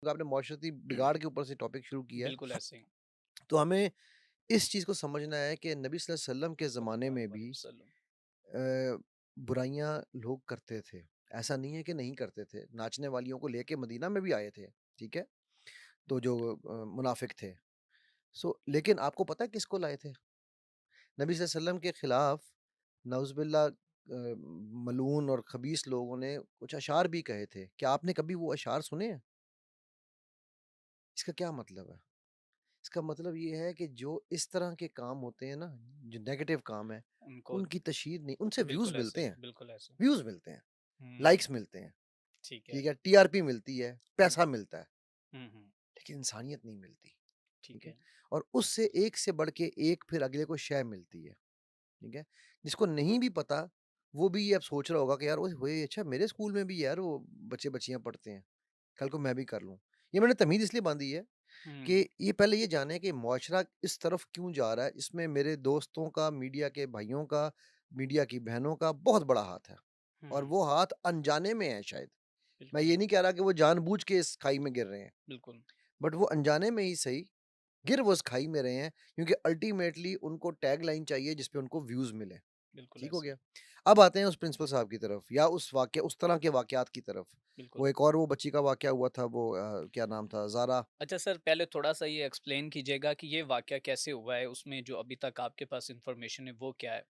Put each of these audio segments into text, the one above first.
आपने माशरती बिगाड़ के ऊपर से टॉपिक शुरू किया है, बिल्कुल ऐसे ही। तो हमें इस चीज़ को समझना है कि नबी सल्लल्लाहु अलैहि वसल्लम के ज़माने में सल्लल्लाहु भी अलैहि वसल्लम। बुराइयाँ लोग करते थे। ऐसा नहीं है कि नहीं करते थे, नाचने वालियों को लेके मदीना में भी आए थे, ठीक है? तो जो मुनाफ़िक थे। लेकिन आपको पता है किसको लाए थे? नबी सल्लल्लाहु अलैहि वसल्लम के खिलाफ नऊज़ुबिल्लाह मलून और ख़बीस लोगों ने कुछ अशार भी कहे थे। क्या आपने कभी वो अशार सुने हैं? इसका क्या मतलब है? इसका मतलब ये है कि जो इस तरह के काम होते हैं ना, जो नेगेटिव काम है, उनको उनकी तशहीर नहीं, उनसे व्यूज़ बिल्कुल मिलते ऐसे, हैं, बिल्कुल ऐसे। व्यूज़ मिलते हैं, लाइक्स हुँ, मिलते हैं, ठीक है। ठीक है? टीआरपी मिलती है, हुँ, पैसा मिलता है, हुँ, लेकिन इंसानियत नहीं मिलती, ठीक ठीक है? है। और उससे एक से बढ़ के एक फिर अगले को शय मिलती है, ठीक है? जिसको नहीं भी पता, वो भी ये अब सोच रहा होगा कि यार ओए होए! अच्छा मेरे स्कूल में भी यार वो बच्चे-बच्चियाँ पढ़ते हैं, कल को मैं भी कर लूँ। ये मैंने तमीज़ इसलिए बाँधी है कि हुँ, ये पहले ये जाने कि मुआशरा इस तरफ क्यों जा रहा है, इसमें मेरे दोस्तों का, मीडिया के भाइयों का, मीडिया की बहनों का बहुत बड़ा हाथ है और हुँ, वो हाथ अनजाने में है शायद। मैं बिल्कुल, ये नहीं कह रहा कि वो जानबूझ के इस खाई में गिर रहे हैं, बिल्कुल, बट वो अनजाने में ही सही, गिर वो इस खाई में रहे हैं क्योंकि अल्टीमेटली उनको टैगलाइन चाहिए जिस पे उनको व्यूज़ मिले। बिल्कुल ठीक हो ऐसे गया? ही। अब आते हैं उस प्रिंसिपल साहब की तरफ या उस तरह के वाक़यात की तरफ। बिल्कुल। वो एक और वो बच्ची का वाक़या हुआ था वो क्या नाम था? ज़ारा। अच्छा सर, पहले थोड़ा-सा ये एक्सप्लेन कीजिएगा कि ये वाक़या कैसे हुआ है? उसमें जो अभी तक आपके पास इन्फॉर्मेशन है वो क्या है?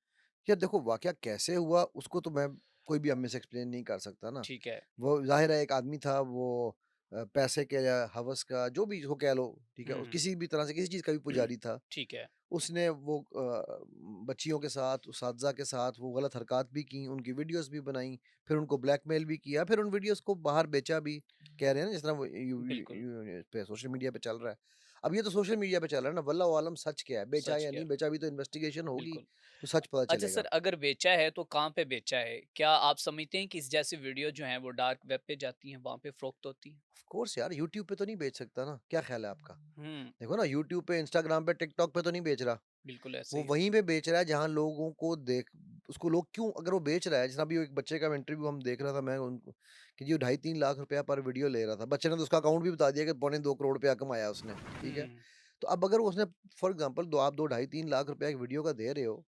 यार देखो वाक़या कैसे हुआ उसको तो मैं कोई भी हम में से एक्सप्लेन नहीं कर सकता ना। ठीक है। वो ज़ाहिर है एक आदमी था वो पैसे के या हवस का जो भी इसको कह लो, ठीक है? हुँ, किसी भी तरह से किसी चीज़ का भी पुजारी था। ठीक है। उसने वो बच्चियों के साथ, उसातिज़ा के साथ वो गलत हरकत भी की, उनकी वीडियोज़ भी बनाई, फिर उनको ब्लैकमेल भी किया, फिर उन वीडियोज़ को बाहर बेचा भी। कह रहे हैं ना जिस तरह वो बिल्कुल, पे सोशल मीडिया पे चल रहा है। अब ये तो सोशल मीडिया पे चल रहा है ना, वल्लाहु आलम सच क्या है, बेचा सच या क्या नहीं है? बेचा अभी तो इन्वेस्टिगेशन होगी, बिल्कुल। तो सच पता अच्छा सर, चलेगा। अगर बेचा है तो कहाँ पे बेचा है? क्या आप समझते हैं कि इस जैसी वीडियो जो हैं वो डार्क वेब पे जाती हैं, वहाँ पे फ़रोख्त होती हैं? ऑफ़ कोर्स यार यूट्यूब पे तो नहीं बेच सकता ना, क्या ख़्याल है आपका? हुँ, देखो ना यूट्यूब पे, इंस्टाग्राम पे, टिकटॉक पे तो नहीं बेच रहा। बिल्कुल ऐसे वो ही। वहीं पे बेच रहा है जहाँ लोगों को देख उसको लोग क्यों अगर वो बेच रहा है जैसे अभी एक बच्चे का इंटरव्यू हम देख रहा था मैं उनको कि जी 2.5-3 लाख रुपया पर वीडियो ले रहा था। बच्चे ने तो उसका अकाउंट भी बता दिया कि पौने 2 करोड़ रुपया कमाया उसने, ठीक है? हुँ, तो अब अगर उसने फॉर एग्ज़ाम्पल दो आप 2 2.5-3 लाख रुपया एक वीडियो का दे रहे हो,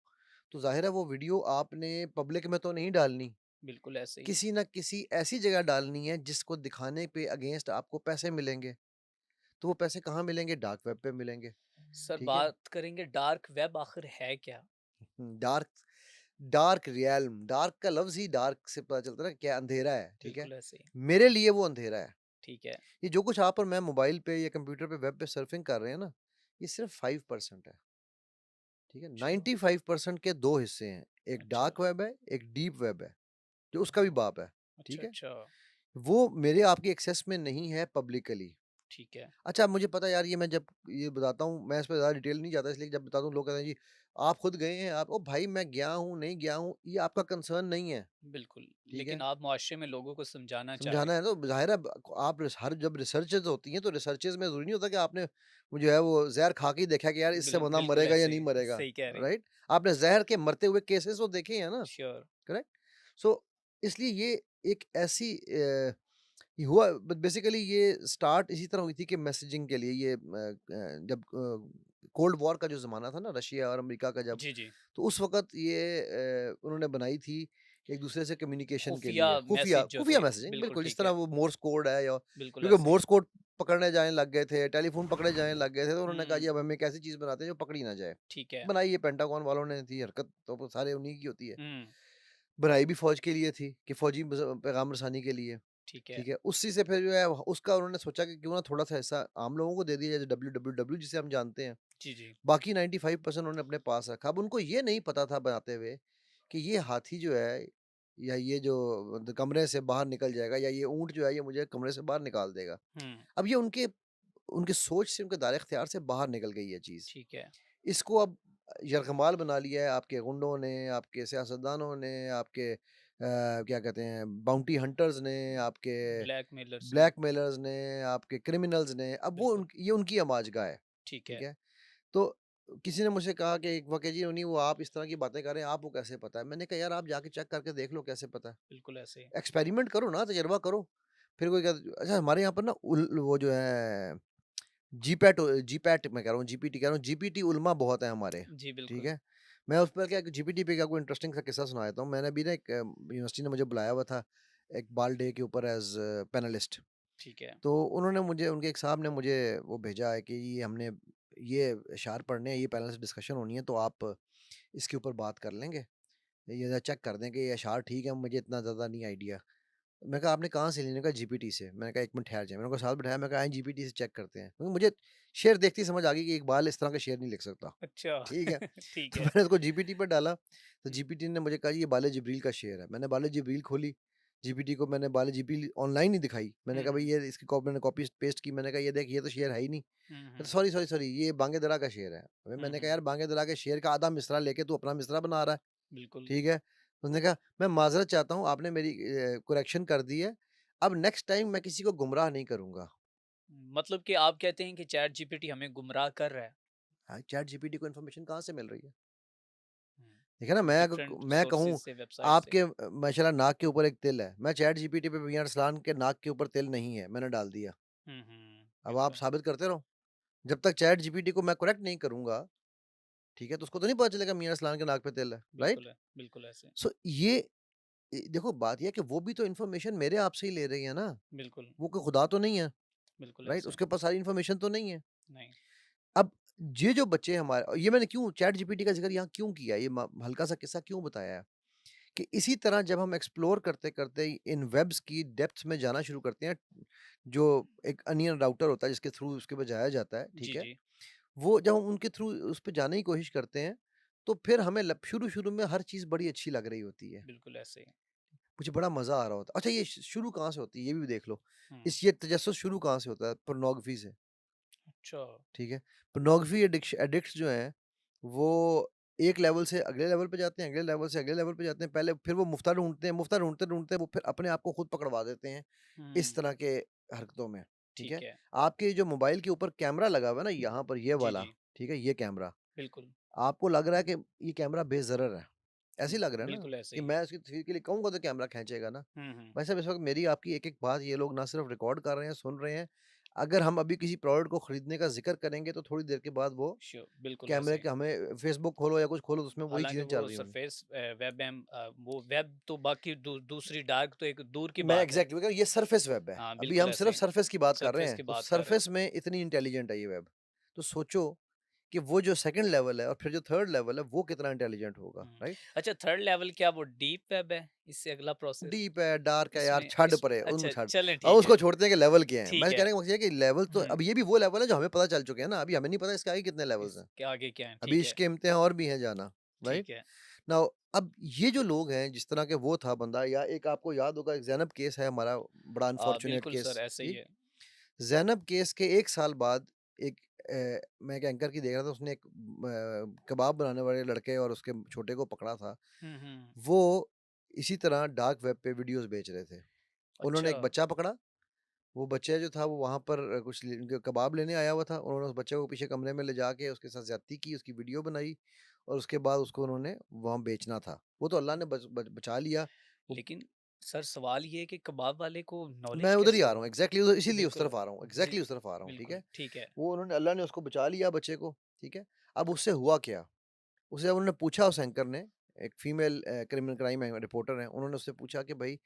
तो ज़ाहिर है वो वीडियो आपने पब्लिक में तो नहीं डालनी। बिल्कुल ऐसे ही। किसी न किसी ऐसी जगह डालनी है जिसको दिखाने पे अगेंस्ट आपको पैसे मिलेंगे। तो वो पैसे कहाँ मिलेंगे? डार्क वेब पे मिलेंगे, सर ठीक है? बात करेंगे डार्क वेब आखिर है क्या? डार्क डार्क रियल्म डार्क का लफ्ज़ ही डार्क से पता चलता है ना क्या अंधेरा है, ठीक है? बिल्कुल ऐसे ही। मेरे लिए वो अंधेरा है। ठीक है। ये जो कुछ आप और मैं मोबाइल पे या कंप्यूटर पे वेब पे सर्फिंग कर रहे हैं ना, ये सिर्फ़ 5% है, ठीक है? अच्छा, 95% के 2 हिस्से हैं, एक अच्छा, डार्क वेब है, एक डीप वेब है, जो उसका भी बाप है, अच्छा, ठीक है? अच्छा, वो मेरे आपके एक्सेस में नहीं है पब्लिकली। ठीक है। अच्छा, मुझे पता है यार ये मैं जब ये बताता हूँ, मैं इस पे ज़्यादा डिटेल नहीं जाता इसलिए जब बताता हूँ लोग कहते हैं जी, आप खुद गए हैं आप ओ भाई मैं गया हूँ, नहीं गया हूँ, ये आपका कंसर्न नहीं है, बिल्कुल, ठीक लेकिन है? आप मुआशरे में लोगों को समझाना चाह रहे समझाना हैं। है तो ज़ाहिर है आप हर जब रिसर्चेज़ होती हैं तो रिसर्चेज़ में ज़रूरी नहीं होता कि आपने वो जो है वो ज़हर खा के ही देखा कि यार इससे बंदा बिल्कुल मरेगा या ऐसे नहीं ही, मरेगा, सही कह रहे हैं। राइट? आपने ज़हर के मरते हुए केसेस तो देखे हैं ना, श्योर, करेक्ट? सो इसलिए ये एक ऐसी ये हुआ बेसिकली ये स्टार्ट इसी तरह हुई थी कि मैसेजिंग के लिए ये जब कोल्ड वॉर का जो ज़माना था ना रशिया और अमेरिका का जब, जी, जी। तो उस वक़्त ये उन्होंने बनाई थी एक दूसरे से कम्युनिकेशन के खुफ़िया लिए खुफ़िया मैसेज जो खुफ़िया थे, मैसेजिंग बिल्कुल बिल्कुल जिस ठीक तरह है, वो मोर्स कोड है या बिल्कुल क्योंकि ऐसे ही। मोर्स कोड पकड़ने जाने लग गए थे, टेलीफ़ोन पकड़े जाने लग गए थे, तो उन्होंने कहा जी हुँ, अब हम एक ऐसी चीज़ बनाते हैं जो पकड़ी ना जाए। ठीक है। बनाई ये पेंटागन वालों ने थी हरकत तो वो सारे उन्हीं की होती है। हुँ, बनाई भी फ़ौज के लिए थी कि फ़ौजी पैगाम रसानी के लिए। ठीक है। ठीक है, उसी से फिर जो है उसका उन्होंने सोचा कि क्यों ना थोड़ा-सा हिस्सा आम लोगों को दे दिया जाए, डब्ल्यूडब्ल्यूडब्ल्यू जिसे हम जानते हैं। जी, जी। बाकी 95% उन्होंने अपने पास रखा। अब उनको ये नहीं पता था बनाते हुए कि ये हाथी जो है या ये जो कमरे से बाहर निकल जाएगा या ये ऊँट जो है ये मुझे कमरे से बाहर निकाल देगा। हुँ, अब ये उनके उनकी सोच से, उनके दायरे-इख्तियार से बाहर निकल गई ये चीज़। ठीक है। इसको अब यरग़माल बना लिया है आपके गुंडों ने, आपके सियासतदानों ने, आपके क्या कहते हैं बाउंटी हंटर्स ने, आपके ब्लैकमेलर्स ने, ब्लैकमेलर्स ने, आपके क्रिमिनल्स ने, अब वो बिल्कुल, ये उनकी अमाजगाह है, ठीक ठीक है। है? तो किसी ने मुझसे कहा कि एक वाक़ई जी नहीं वो आप इस तरह की बातें कर रहे हैं, आपको कैसे पता है? मैंने कहा यार आप जाके चेक करके देख लो कैसे पता है? बिल्कुल ऐसे ही। एक्सपेरिमेंट करो ना, तजर्बा करो। फिर कोई कहता अच्छा हमारे यहाँ पर ना वो जो है जीपैट मैं कह रहा हूँ, जीपीटी कह रहा हूँ, जीपीटी उलमा बहुत है हमारे, जी, ठीक बिल्कुल। है? मैं उस पर क्या जीपीटी पे क्या कोई इंटरेस्टिंग सा किस्सा सुना देता हूँ। मैंने अभी ना एक यूनिवर्सिटी ने मुझे बुलाया हुआ था, एक बाल डे के ऊपर एज़ पैनलिस्ट। ठीक है। तो उन्होंने मुझे उनके एक साहब ने मुझे वो भेजा है कि ये हमने ये अशआर पढ़ने हैं, ये पैनल से डिस्कशन होनी है, तो आप इसके ऊपर बात कर लेंगे? ये ज़रा चेक कर दें कि ये अशआर ठीक है, मुझे इतना ज़्यादा नहीं आइडिया। मैंने कहा आपने कहाँ से ली? उन्होंने कहा जीपीटी से। मैंने कहा 1 मिनट ठहर जाइए। मैंने उनको साथ बिठाया, मैंने कहा आएँ जीपीटी से चेक करते हैं। क्योंकि मुझे शेर देखते ही समझ आ गई कि इकबाल इस तरह के शेर नहीं लिख सकता। अच्छा। ठीक है? ठीक तो है। मैंने उसको जीपीटी पे डाला, तो हुँ, जीपीटी ने मुझे कहा ये बाले जिब्रील का शेर है। मैंने बाले जिब्रील खोली, जीपीटी को मैंने बाले जिब्रील ऑनलाइन ही दिखाई। मैंने हुँ, कहा भाई हुँ, ये इसकी मैंने कॉपी पेस्ट की। मैंने कहा ये देख ये तो शेर है ही नहीं। हुँ, कहता हुँ, सॉरी, सॉरी, सॉरी ये बांगे दरा का शेर है। अबे हुँ, मैंने कहा हुँ, यार बांगे दरा के शेर का आधा मिसरा लेके तू अपना मिसरा बना रहा है। बिल्कुल। ठीक है? तो उसने कहा मैं माज़रत चाहता हूँ आपने मेरी करेक्शन कर दी है। अब नेक्स्ट टाइम मैं किसी को गुमराह नहीं करूँगा। मतलब कि आप कहते हैं कि चैट जीपीटी हमें गुमराह कर रहा है। हाँ, चैट जीपीटी को इन्फॉर्मेशन कहाँ से मिल रही है? हुँ, ठीक है ना? डिफरेंट मैं सोर्सेज़ कहूँ से, वेबसाइट से। आपके माशाल्लाह नाक के ऊपर एक तिल है। मैं चैट जीपीटी पे मियां अरसलान के नाक के ऊपर तिल नहीं है, मैंने डाल दिया। हुँ, हुँ, अब आप बिल्कुल, साबित करते रहो। जब तक चैट जीपीटी को मैं करेक्ट नहीं करूँगा, ठीक है? तो उसको तो नहीं पता चलेगा मियां अरसलान के नाक पे तिल है, राइट? बिल्कुल है, बिल्कुल ऐसे। सो ये देखो बात ये है कि वो भी तो इन्फॉर्मेशन मेरे आपसे ही ले रही है ना। बिल्कुल, वो कोई खुदा तो नहीं है, बिल्कुल राइट? ऐसे। उसके पास सारी इन्फॉर्मेशन तो नहीं है। नहीं, अब ये जो बच्चे हमारे ये मैंने क्यों चैट जीपीटी का ज़िक्र यहाँ क्यों किया? ये हल्का-सा किस्सा क्यों बताया है? कि इसी तरह जब हम एक्सप्लोर करते-करते इन वेब्स की डेप्थ्स में जाना शुरू करते हैं, जो एक अनियन राउटर होता है जिसके थ्रू उसके पे जाया जाता है, ठीक जी, है? जी, वो जब हम उनके थ्रू उस पे जाने की कोशिश करते हैं, तो फिर हमें लब शुरू-शुरू में हर चीज़ बड़ी अच्छी लग रही होती है। बिल्कुल ऐसे ही। मुझे बड़ा मज़ा आ रहा होता है। अच्छा ये शुरू कहाँ से होती है? ये भी देख लो। हुँ, ये तजस्सुस शुरू कहाँ से होता है? पोर्नोग्राफ़ी से। अच्छा, ठीक है? पोर्नोग्राफ़ी एडिक्ट्स जो हैं, वो एक लेवल से अगले लेवल पे जाते हैं, अगले लेवल से अगले लेवल पे जाते हैं। पहले फिर वो मुफ्ता ढूँढते हैं, मुफ्ता ढूँढते-ढूँढते वो फिर अपने आप को खुद पकड़वा देते हैं, इस हुँ, तरह के हरकतों में, ठीक ठीक है? है। आपके जो मोबाइल के ऊपर कैमरा लगा हुआ है ना यहाँ पर ये जी, वाला, जी, ठीक है? ये कैमरा, बिल्कुल। आपको लग रहा है कि ये कैमरा बेज़रर है, ऐसे ही लग रहा है ना बिल्कुल ऐसे कि ही। मैं इसकी तस्वीर के लिए कहूँगा तो कैमरा खींचेगा ना। हुँ, हुँ, भाई साहब इस वक़्त मेरी आपकी एक-एक बात ये लोग ना सिर्फ़ रिकॉर्ड कर रहे हैं, सुन रहे हैं, अगर हम अभी किसी प्रोडक्ट को खरीदने का ज़िक्र करेंगे तो थोड़ी देर के बाद वो श्योर, बिल्कुल कैमरे ऐसे। के हमें फ़ेसबुक खोलो या कुछ खोलो तो उसमें वही हालाँकि चीज़ें चल वो रही होंगी। सरफ़ेस वो वेब तो बाकी दूसरी डार्क तो एक दूर की मैं बात है। एग्ज़ैक्टली मैं कह रहा हूँ ये सरफ़ेस वेब है। हाँ, अभी बिल्कुल हम ऐसे सिर्फ़ ही। सरफ़ेस की बात कर रहे सरफ़ेस हैं, की तो बात कर रहे हैं। सरफ़ेस में इतनी इंटेलिजेंट है ये वेब। तो सोचो कि वो जो सेकंड लेवल है और फिर जो थर्ड लेवल है वो कितना इंटेलिजेंट होगा, हुँ। राइट? अच्छा, थर्ड लेवल क्या वो डीप वेब है? इससे अगला प्रोसेस? डीप है, डार्क है यार इसमें छड इस परे उनको अच्छा, छड। चलें अब ठीक है, उसको छोड़ते हैं कि लेवल क्या है। ठीक मैं है। कहने का मकसद ये है कि लेवल तो हुँ, अब ये भी वो लेवल है जो हमें पता चल चुके हैं ना, अभी हमें नहीं पता इसके आगे कितने लेवल्स हैं। इसके आगे क्या है? अभी ठीक है, इसके इम्तिहान और भी हैं जाना, राइट? ठीक है। नाउ अब ये जो लोग हैं जिस तरह के वो था बंदा या एक आपको याद होगा एक ज़ैनब केस है हमारा बड़ा अनफॉर्च्यूनेट बिल्कुल सर, केस, ऐसे ही ठीक? है। ज़ैनब केस के 1 साल बाद एक मैं एक एंकर की देख रहा था उसने एक कबाब बनाने वाले लड़के और उसके छोटे को पकड़ा था। हुँ, हुँ। वो इसी तरह डार्क वेब पे वीडियोज़ बेच रहे थे। उन्होंने अच्छा, एक बच्चा पकड़ा, वो बच्चा जो था वो वहाँ पर कुछ कबाब लेने आया हुआ था। उन्होंने उस बच्चे को पीछे कमरे में ले जाके उसके साथ ज़्यादती की, उसकी वीडियो बनाई और उसके बाद उसको उन्होंने वहाँ बेचना था। वो तो अल्लाह ने बचा लिया। वो लेकिन सर सवाल ये है कि कबाब वाले को मैं नॉलेज उधर ही कैसे आ रहा हूँ हुआ? एग्ज़ैक्टली उधर इसीलिए उस बिल्कुल, तरफ आ रहा हूँ जी, एग्ज़ैक्टली उस तरफ आ रहा हूँ, ठीक बिल्कुल, है? ठीक है। वो उन्होंने अल्लाह ने उसको बचा लिया बच्चे को, ठीक है? अब उससे हुआ क्या? उसे जब उन्होंने पूछा उस एंकर ने, एक फीमेल क्रिमिनल क्राइम रिपोर्टर है, उन्होंने उससे पूछा कि भई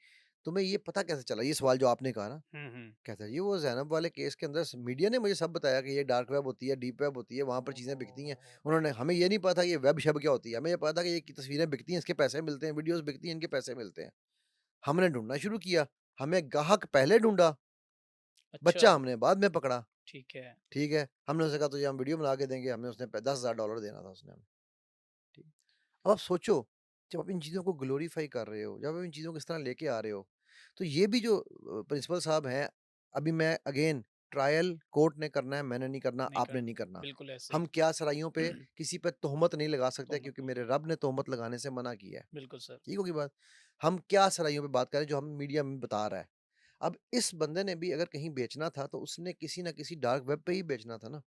तुम्हें ये पता कैसे चला? ये सवाल जो आपने कहा ना, हुँ, हुँ। कहता है, "ये वो ज़ैनब वाले केस के अंदर मीडिया ने मुझे सब बताया कि ये डार्क वेब होती है, डीप वेब होती है, वहाँ पर चीज़ें बिकती हैं। ओहो! उन्होंने हमें ये नहीं पता ये वेब शब क्या होती है, हमें ये पता था कि ये की तस्वीरें बिकती हैं, इसके पैसे मिलते हैं, वीडियोज़ बिकती हैं, इनके पैसे मिलते हैं। हमने ढूँढना शुरू किया, हमें गाहक पहले ढूँढा, अच्छा, बच्चा हमने बाद में पकड़ा, ठीक है। ठीक है? हमने उससे कहा तुझे हम वीडियो बना के देंगे, हमने उसने प $10,000 देना था उसने हमें, ठीक। अब आप सोचो, जब आप इन चीज़ों को ग्लोरीफाई कर रहे हो, जब आप इन चीज़ों को इस तरह लेके आ रहे हो, तो ये भी जो प्रिंसिपल साहब हैं, अभी मैं अगेन ट्रायल कोर्ट ने करना है, मैंने नहीं करना, नहीं आपने करना, नहीं करना। बिल्कुल ऐसे हम ही। क्या सराइयों पे किसी पे तोहमत नहीं लगा सकते तोहमत क्योंकि नहीं, मेरे रब ने तोहमत लगाने से मना किया है। बिल्कुल सर। ठीक होगी बात? हम क्या सराइयों पे बात करें जो हमें मीडिया में बता रहा है। अब इस बंदे ने भी अगर कहीं बेचना था तो उसने किसी न किसी डार्क वेब पे ही बेचना था ना।